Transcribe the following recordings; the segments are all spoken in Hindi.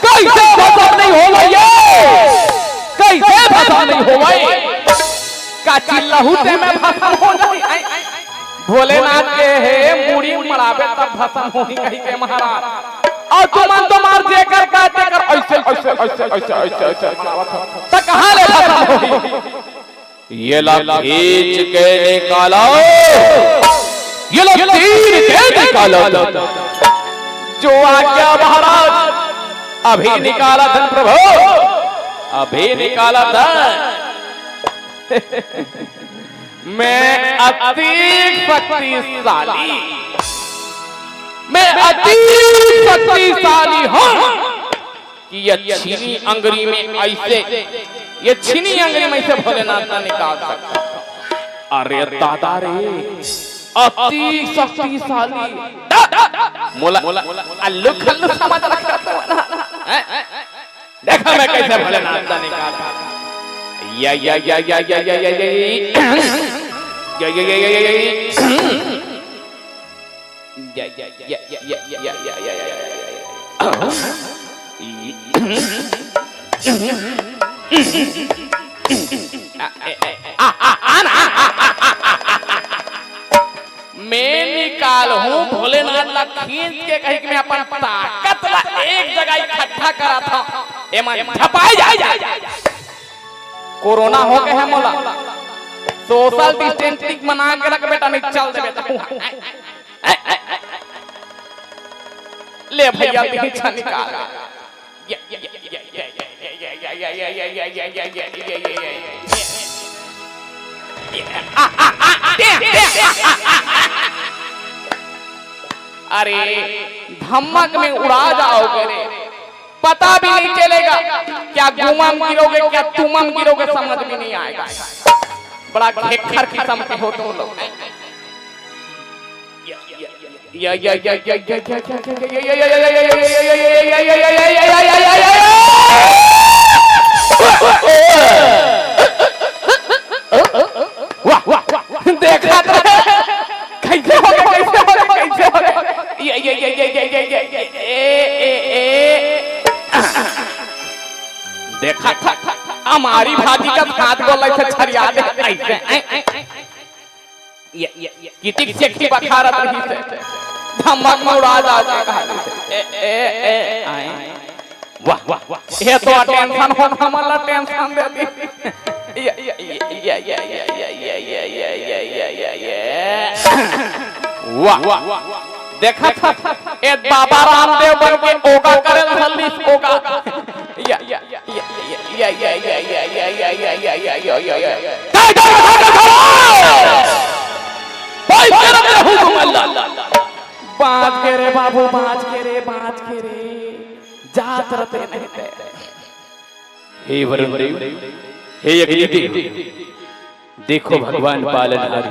कैसे भस्म नहीं हो भाई, कैसे भस्म नहीं हो भाई, का चिल्लाहूते में भस्म हो जाए। भोलेनाथ के है मुड़ी मरावे तब भस्म होई कहीं के महाराज। और तुमन तुम्हार जेकर काटे कर ऐसे ऐसे ऐसे ऐसे ऐसे ऐसे तक कहां ले भस्म होई। ये लग खींच के निकालो, ये लग तीर के निकालो, जो आज्ञा महाराज अभी निकाला था प्रभु, अभी निकाला था। मैं अति शक्तिशाली, मैं अति शक्तिशाली हूं कि ये छीनी अंगुरी में ऐसे, ये छीनी अंगुरी में से भोलेनाथ ना निकाल सकता। अरे दादा रे, अति शक्तिशाली मोला अल्लू खल्लू समझ रखा तो देखा मैं कैसे भोलेनाथ ना निकालता। या या या या या या या या या या या या मैं निकाल हूँ भोलेनाथ ला खींच के कहीं कि मैं अपन ताकत ला एक जगह इकट्ठा करा था, एमन झपाई जाए। कोरोना हो गए है मोला, सोशल डिस्टेंसिंग बना के रख बेटा, नहीं चल दे बेटा। ले भैया पीछा निकाल। अरे धमक में उड़ा जाओगे रे, पता भी नहीं चलेगा क्या गुमम गिरोगे क्या तुमम गिरोगे, समझ में नहीं आएगा। बड़ा घेखर किस्म के हो तुम लोग। देखा कैसे हो गए, कैसे हो गए, कैसे हो गए। देखा था हमारी भाजी का हाथ बोल से छरिया दे ऐसे कितिक चेखी बखारत रही से धमक में उड़ा जाओगे कहा वाह वाह वाह। ये तो टेंशन हो, हमारा टेंशन दे दी। वाह वाह देखा था ए बाबा रामदेव बन के ओगा करे हल्दी ओगा। या या या या या या या या या या या या या या या भाई तेरा मेरा हुक्म अल्लाह। बाज के रे बाबू, बाज के रे, बाज के रे, जात रहते नहीं थे। हे वरुण देव, हे अग्निदेव, देखो भगवान पालनहारी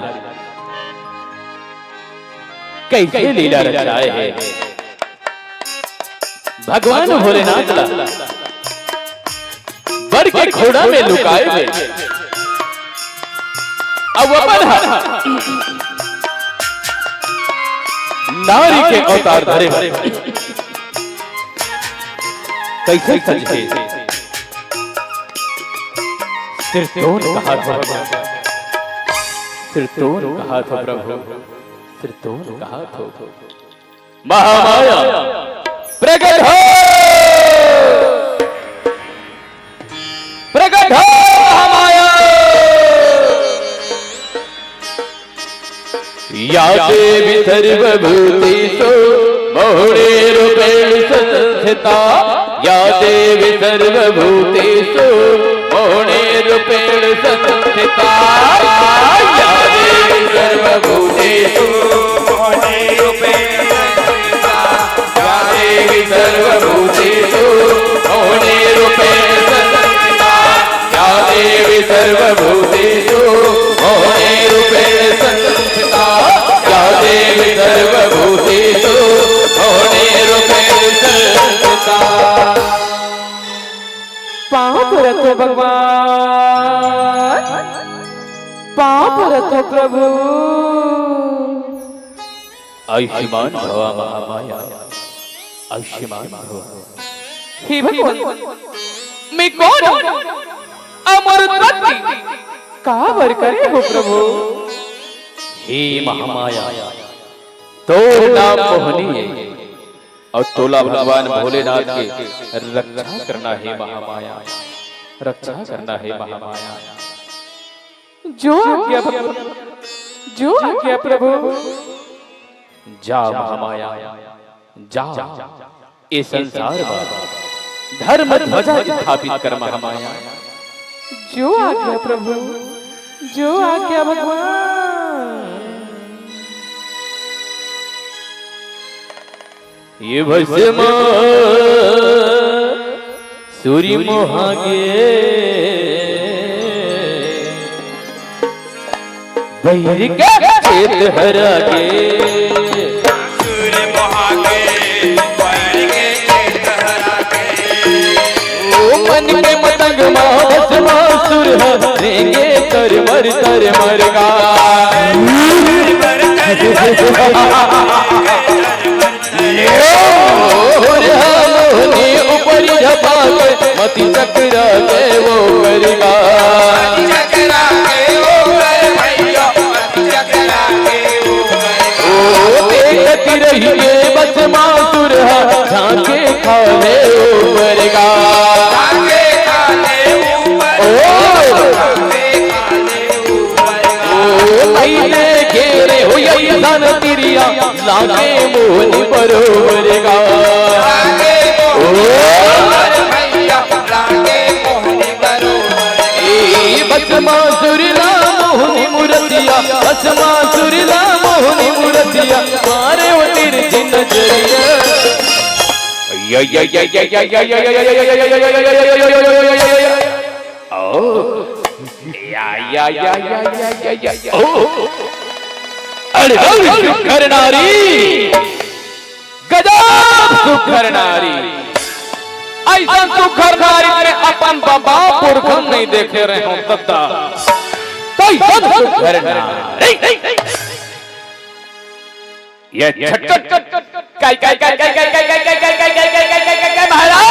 कैसे लीला रचाए है। भगवान भोलेनाथ बर के घोड़ा में लुकाए हुए अब अपन नारी के अवतार धरे कैसे सजे सिरतोन कहा था, सिरतोन कहा था प्रभु, सिरतोन कहा था। महामाया प्रकट हो, प्रकट हो महामाया। या देवी सर्वभूतेषु मोहनेरूपेण संस्थिता, या देवी सर्वभूतेषु मोहनेरूपेण संस्थिता, या देवी सर्वभूतेषु मोहनेरूपेण संस्थिता, या देवी सर्वभूतेषु मोहनेरूपेण संस्थिता, या देवी सर्वभूतेषु मोहनेरूपेण संस्थिता, या देवी सर्वभूतेषु मोहनेरूपेण संस्थिता। पाप रतो भगवान, पाप रतो हो प्रभु। आयुष्मान भव महामाया, आयुष्मान भव। हे भगवान, मैं कौन हूँ? अमर तत्व का वर करे हो प्रभु। हे महामाया, तोर नाम मोहनी है और तोला भगवान भोलेनाथ के रक्षा करना है महामाया, रक्षा करना है महामाया। जो आज्ञा प्रभु, जो आज्ञा प्रभु। जा महामाया, जा इस संसार में धर्म ध्वजा स्थापित कर महामाया। जो आज्ञा प्रभु, जो आज्ञा भगवान। ये भस्म सूर्य मोहागे बहिर के चेत हरा के, सूर्य मोहागे बहिर के चेत हरा के। ओ मन में मतंग भस्म सुर हरेंगे कर मर गा। ऊपर मती चक्रा के वो करेगा, चकरा के वो करे भैया, चकरा के वो करे। ओ देखती रहिए बस मासुर झांके खाने ऊपरगा, झांके खाने ऊपर, झांके खाने ऊपर। ओ महीने घेरे हो यही धन तिरिया लागे मोहनी बरोबरगा। बसमासुरला मोहनी मुरतिया, बसमासुरला मोहनी मुरतिया, मारे वो तेरे जिन जरिया। या या या या या या या या या या या या। अरे सुखर नारी, गजब सुखर नारी, ऐसा सुखर नारी ने अपन बाबा पुरखन नहीं देखे रहे हो तत्ता। सुखर नारी ये छटकट काय काय काय काय काय काय काय काय काय काय काय काय काय काय महाराज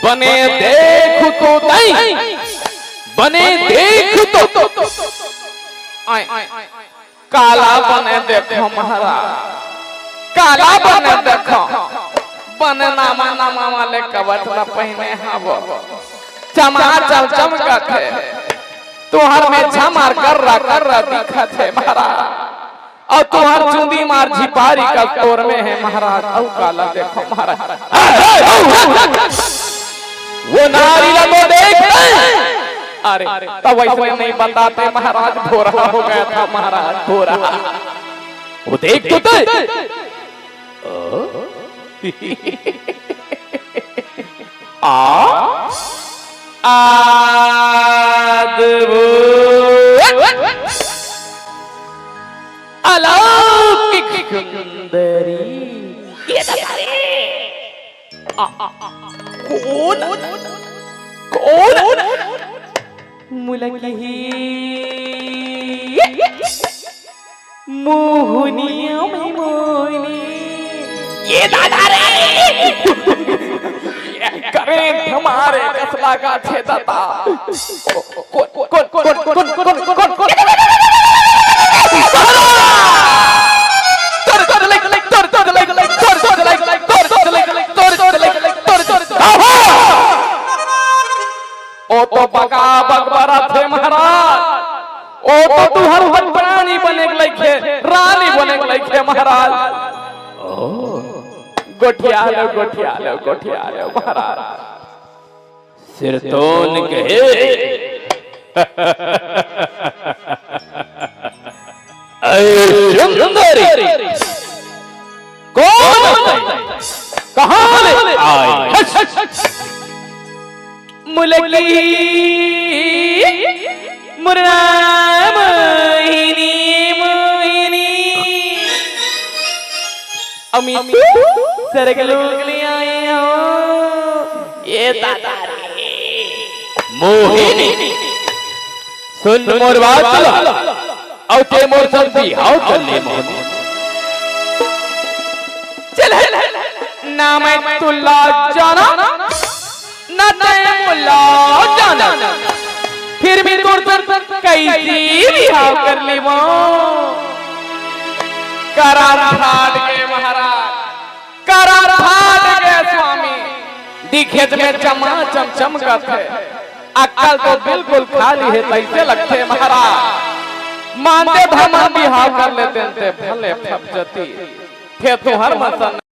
बने देखो तो नहीं, बने देखो तो काला बने देखो महाराज, काला बने देखो। बने नामा नामा वाले कवच न पहने हवो, चमाचल चमकत है, तुहर में झमार कर रहा दिखत है महाराज। और तुहर चुंदी मार झिपारी का तोर में है महाराज। औ काला देखो महाराज, वो नारी लगो देखते। अरे तब वैसे नहीं बताते महाराज, भोरा हो गया था महाराज, भोरा। वो देख तो अलौकिक सुंदरी। कौन कौन मुलकी मोहनिया में मोहनी। ये दादा रे करें हमारे कसला का थे दाता। कौन कौन कौन कौन कौन कौन कौन ओ तो बका बकबरा थे महाराज। ओ तो तुहर प्राणी बने लइखे, रानी बने लइखे महाराज। गोठिया लो गोठिया लो गोठिया लो महाराज। सिरतोन कहे सुंदरी कौन कहां ले आई? मुलकी मुरना मोहिनी मोहिनी अमित सरग लोग ले आए हो। ये दादा रे मोहिनी सुन मोर बात चला और ते मोर सब बिहाव कर ले मोहनी चल ना मैं तुल्ला जाना ना ते मुल्ला जाना फिर भी तोर कैसी बिहाव कर ली वो करार फाड़ के महाराज करार फाड़ के स्वामी दिखे में चमा चमचम करते अक्कल तो बिल्कुल खाली है तैसे लगते महाराज मानते भ्रमण बिहाव कर लेते भले फप जती थे तो हर मसन